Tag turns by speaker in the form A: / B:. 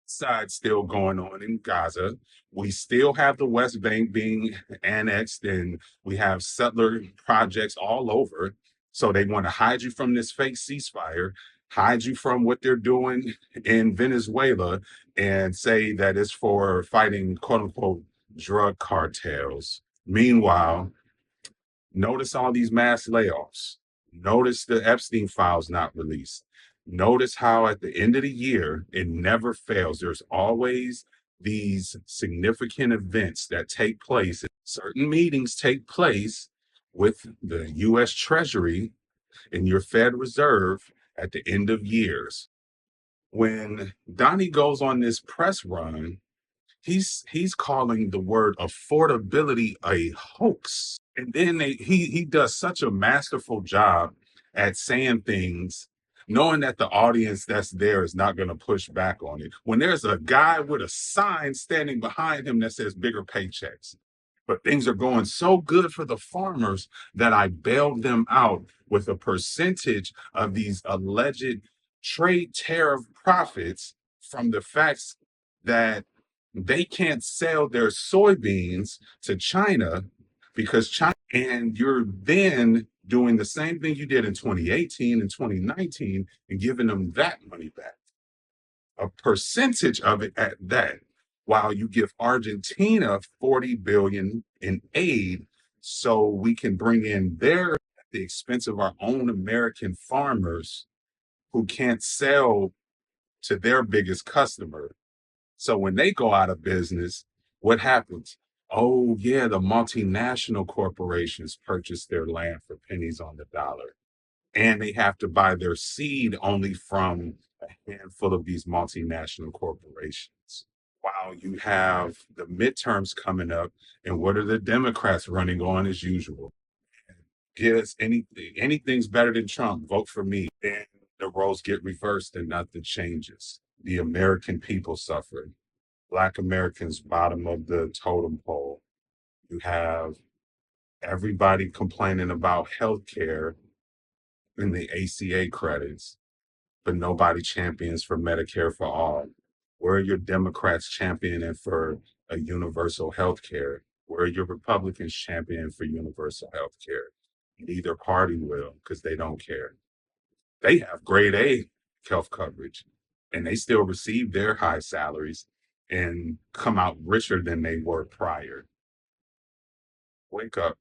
A: side still going on in Gaza. We still have the West Bank being annexed, and we have settler projects all over. So they want to hide you from this fake ceasefire, hide you from what they're doing in Venezuela, and say that it's for fighting quote unquote drug cartels. Meanwhile, notice all these mass layoffs. Notice the Epstein files not released. Notice how at the end of the year, it never fails. There's always these significant events that take place. Certain meetings take place with the US Treasury and your Fed Reserve at the end of years. When Donnie goes on this press run, he's calling the word affordability a hoax. And then he does such a masterful job at saying things knowing that the audience that's there is not going to push back on it, when there's a guy with a sign standing behind him that says bigger paychecks. But things are going so good for the farmers that I bailed them out with a percentage of these alleged trade tariff profits from the facts that they can't sell their soybeans to China because China, and you're then doing the same thing you did in 2018 and 2019 and giving them that money back, a percentage of it at that, while you give Argentina 40 billion in aid so we can bring in their at the expense of our own American farmers who can't sell to their biggest customer. So when they go out of business, what happens? Oh, yeah, the multinational corporations purchase their land for pennies on the dollar. And they have to buy their seed only from a handful of these multinational corporations. While you have the midterms coming up, and what are the Democrats running on as usual? Get us anything, anything's better than Trump, vote for me. Then the roles get reversed and nothing changes. The American people suffer. Black Americans, bottom of the totem pole. You have everybody complaining about healthcare and the ACA credits, but nobody champions for Medicare for all. Where are your Democrats championing for a universal health care? Where are your Republicans championing for universal health care? Neither party will because they don't care. They have grade A health coverage and they still receive their high salaries and come out richer than they were prior. Wake up.